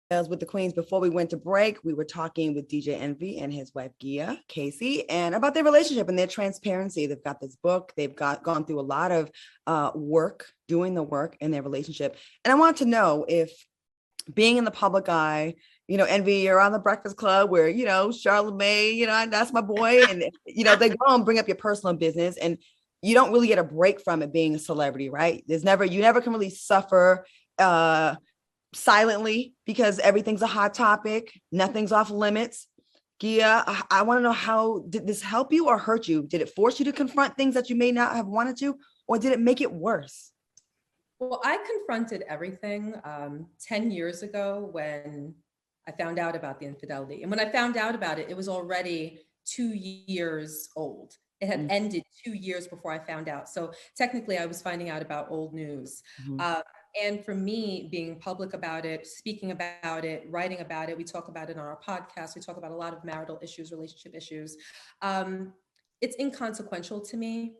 with the Queens. Before we went to break, we were talking with DJ Envy and his wife Gia Casey, and about their relationship and their transparency. They've got this book. They've gone through a lot of work, doing the work in their relationship. And I want to know if being in the public eye, Envy, you're on the Breakfast Club where, Charlamagne, that's my boy. And, they go and bring up your personal business, and you don't really get a break from it being a celebrity, right? You never can really suffer silently because everything's a hot topic. Nothing's off limits. Gia, I want to know, how did this help you or hurt you? Did it force you to confront things that you may not have wanted to, or did it make it worse? Well, I confronted everything 10 years ago when I found out about the infidelity. And when I found out about it, it was already 2 years old. It had ended 2 years before I found out. So technically I was finding out about old news. And for me, being public about it, speaking about it, writing about it, we talk about it on our podcast. We talk about a lot of marital issues, relationship issues. It's inconsequential to me,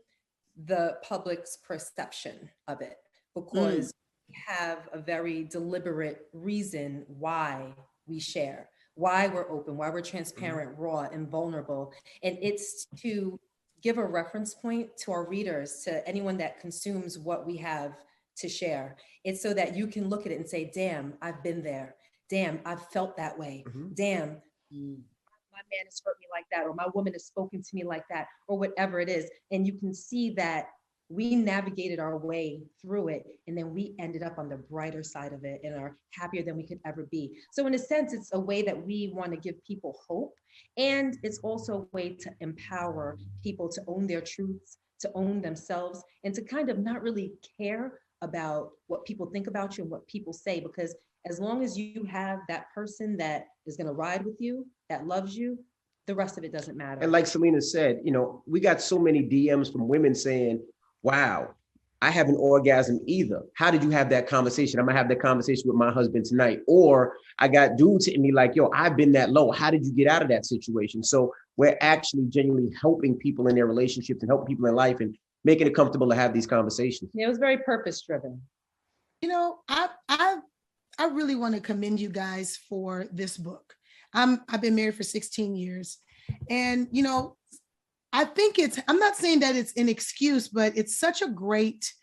the public's perception of it, because we have a very deliberate reason why we share, why we're open, why we're transparent, raw, and vulnerable. And it's to give a reference point to our readers, to anyone that consumes what we have to share. It's so that you can look at it and say, damn, I've been there. Damn, I've felt that way. Damn, my man has hurt me like that, or my woman has spoken to me like that, or whatever it is. And you can see that we navigated our way through it, and then we ended up on the brighter side of it and are happier than we could ever be. So in a sense, it's a way that we want to give people hope. And it's also a way to empower people to own their truths, to own themselves, and to kind of not really care about what people think about you and what people say, because as long as you have that person that is going to ride with you, that loves you, the rest of it doesn't matter. And like SYLEENA said, we got so many DMs from women saying, wow, I haven't orgasm either. How did you have that conversation? I'm gonna have that conversation with my husband tonight. Or I got dudes hitting me like, yo, I've been that low. How did you get out of that situation? So we're actually genuinely helping people in their relationships and helping people in life and making it comfortable to have these conversations. Yeah, it was very purpose driven. I really want to commend you guys for this book. I've been married for 16 years, and I think I'm not saying that it's an excuse, but it's such a great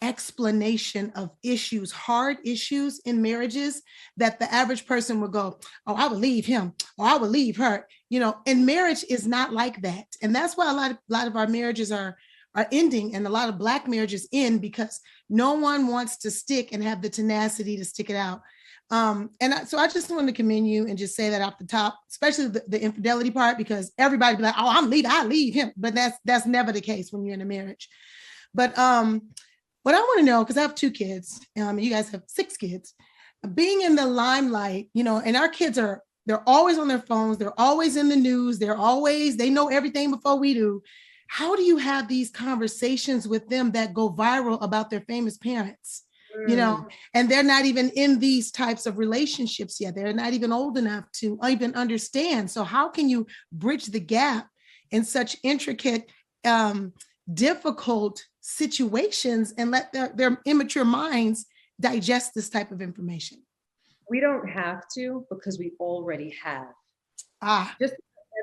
explanation of issues, hard issues in marriages, that the average person would go, oh, I would leave him, or I would leave her, and marriage is not like that. And that's why a lot of our marriages are ending, and a lot of Black marriages end, because no one wants to stick and have the tenacity to stick it out. So I just wanted to commend you and just say that off the top, especially the infidelity part, because everybody be like, oh, I leave him. But that's never the case when you're in a marriage. But what I want to know, because I have 2 kids, you guys have 6 kids, being in the limelight, and our kids they're always on their phones. They're always in the news. They know everything before we do. How do you have these conversations with them that go viral about their famous parents? And they're not even in these types of relationships yet. They're not even old enough to even understand. So how can you bridge the gap in such intricate, difficult situations and let their immature minds digest this type of information? We don't have to, because we already have. Just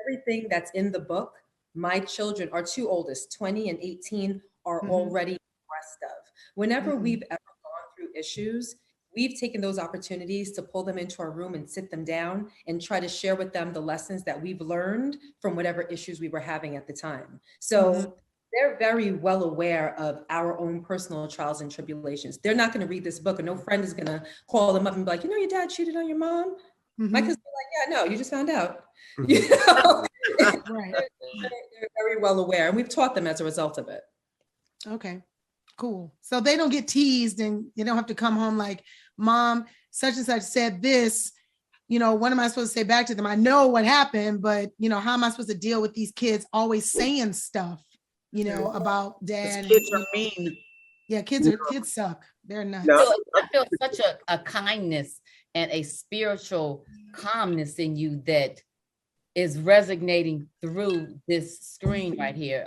everything that's in the book, my children, our 2 oldest, 20 and 18, are already abreast of. Whenever we've ever issues, we've taken those opportunities to pull them into our room and sit them down and try to share with them the lessons that we've learned from whatever issues we were having at the time. So they're very well aware of our own personal trials and tribulations. They're not going to read this book, and no friend is going to call them up and be like, your dad cheated on your mom. My kids be like, yeah, no, you just found out. Right. They're very well aware, and we've taught them as a result of it. Okay. Cool. So they don't get teased, and you don't have to come home like, Mom, such and such said this, what am I supposed to say back to them? I know what happened, but how am I supposed to deal with these kids always saying stuff, about dad? Kids are mean. Yeah, kids suck. They're nuts. I feel such a kindness and a spiritual calmness in you that is resonating through this screen right here.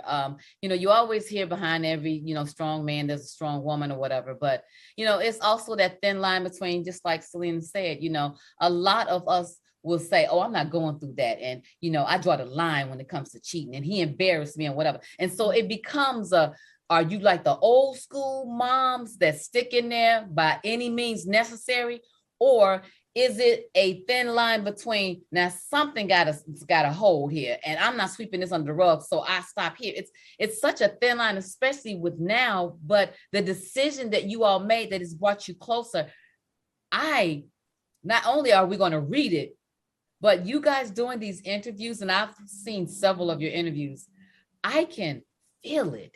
You know, you always hear behind every, you know, strong man, there's a strong woman or whatever, but, you know, it's also that thin line between, just like SYLEENA said, you know, a lot of us will say, oh, I'm not going through that. And, you know, I draw the line when it comes to cheating and he embarrassed me and whatever. And so it becomes are you like the old school moms that stick in there by any means necessary? Or is it a thin line between, now something got a hold here and I'm not sweeping this under the rug, so I stop here. It's such a thin line, especially with now, but the decision that you all made that has brought you closer. Not only are we going to read it, but you guys doing these interviews, and I've seen several of your interviews, I can feel it.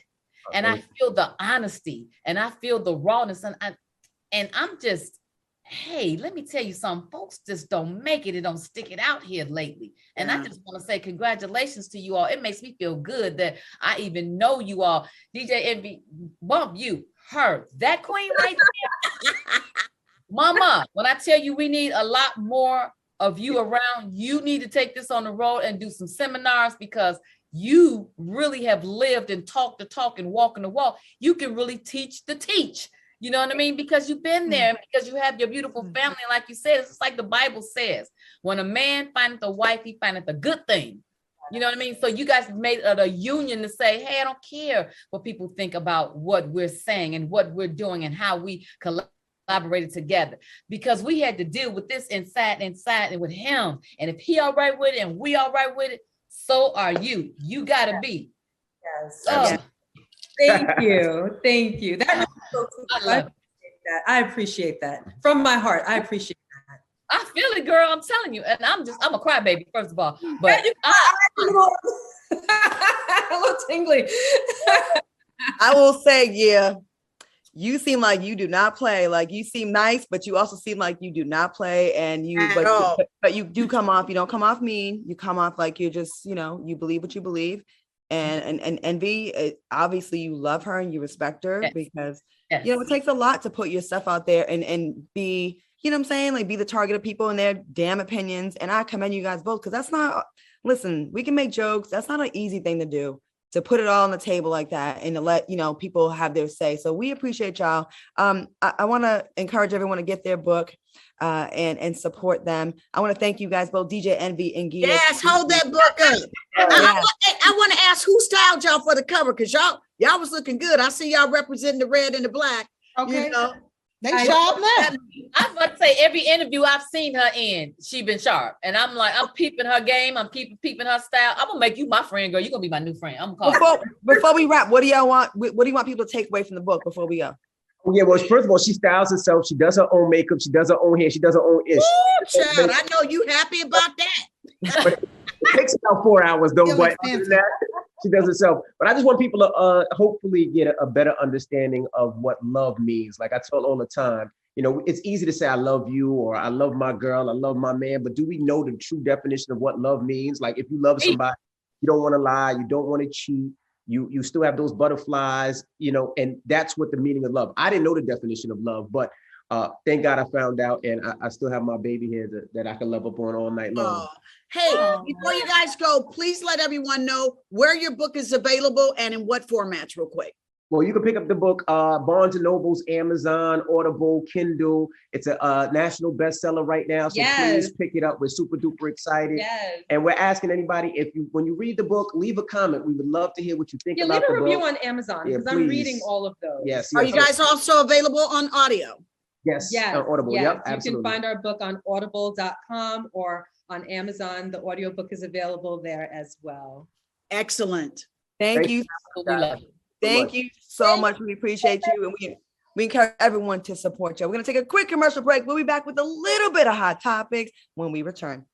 And I feel the honesty and I feel the rawness. And I'm just, hey, let me tell you something, folks just don't make it and don't stick it out here lately. And I just want to say congratulations to you all. It makes me feel good that I even know you all. DJ Envy, bump you, her, that queen right there. Mama, when I tell you we need a lot more of you around, you need to take this on the road and do some seminars, because you really have lived and talked the talk and walking the walk. You can really teach the teach. You know what I mean? Because you've been there, because you have your beautiful family. And like you said, it's like the Bible says, when a man findeth a wife, he findeth a good thing. You know what I mean? So you guys made it a union to say, hey, I don't care what people think about what we're saying and what we're doing and how we collaborated together, because we had to deal with this inside and with him. And if he all right with it and we all right with it, so are you. You gotta be. Yes. Thank you. Thank you. I appreciate that from my heart. I appreciate that. I feel it, girl. I'm telling you. And I'm a crybaby, first of all. But a little tingly. I will say, yeah, you seem like you do not play. Like, you seem nice, but you also seem like you do not play. And but you do come off, you don't come off mean. You come off like you're just, you know, you believe what you believe. And Envy, obviously you love her and you respect her, because you know, it takes a lot to put your stuff out there and be, you know what I'm saying, like, be the target of people and their damn opinions. And I commend you guys both, because that's not, listen, we can make jokes, that's not an easy thing to do, to put it all on the table like that and to let, you know, people have their say. So we appreciate y'all. I want to encourage everyone to get their book and support them. I want to thank you guys both, DJ Envy and Gia. Yes, hold that book up. I want to ask, who styled y'all for the cover? Because y'all was looking good. I see y'all representing the red and the black. Okay. You know? They sharp now. I'm about to say, every interview I've seen her in, she been sharp. And I'm like, I'm peeping her game. I'm peeping her style. I'm gonna make you my friend, girl. You're gonna be my new friend. I'm gonna call before we wrap, what do y'all want? What do you want people to take away from the book before we go? Yeah, well, first of all, she styles herself. She does her own makeup. She does her own hair. She does her own ish. Ooh, child, I know you happy about that. But it takes about 4 hours though, but other than that, she does herself. But I just want people to hopefully get a better understanding of what love means. Like I tell all the time, you know, it's easy to say I love you, or I love my girl, I love my man, but do we know the true definition of what love means? Like, if you love somebody, you don't want to lie, you don't want to cheat, you still have those butterflies, you know, and that's what the meaning of love. I didn't know the definition of love, but thank God I found out, and I still have my baby here that I can love up on all night long. Hey, before you guys go, please let everyone know where your book is available and in what formats, real quick. Well, you can pick up the book, Barnes & Noble's, Amazon, Audible, Kindle. It's a national bestseller right now, so please pick it up. We're super duper excited. Yes. And we're asking anybody, when you read the book, leave a comment. We would love to hear what you think about the book. Leave a review on Amazon, because I'm reading all of those. Yes. Are you guys also available on audio? Yes. On Audible. Yes. Yep, absolutely. You can find our book on audible.com or on Amazon. The audiobook is available there as well. Excellent. Thank you. Thank you so much. We appreciate you. And we encourage everyone to support you. We're going to take a quick commercial break. We'll be back with a little bit of hot topics when we return.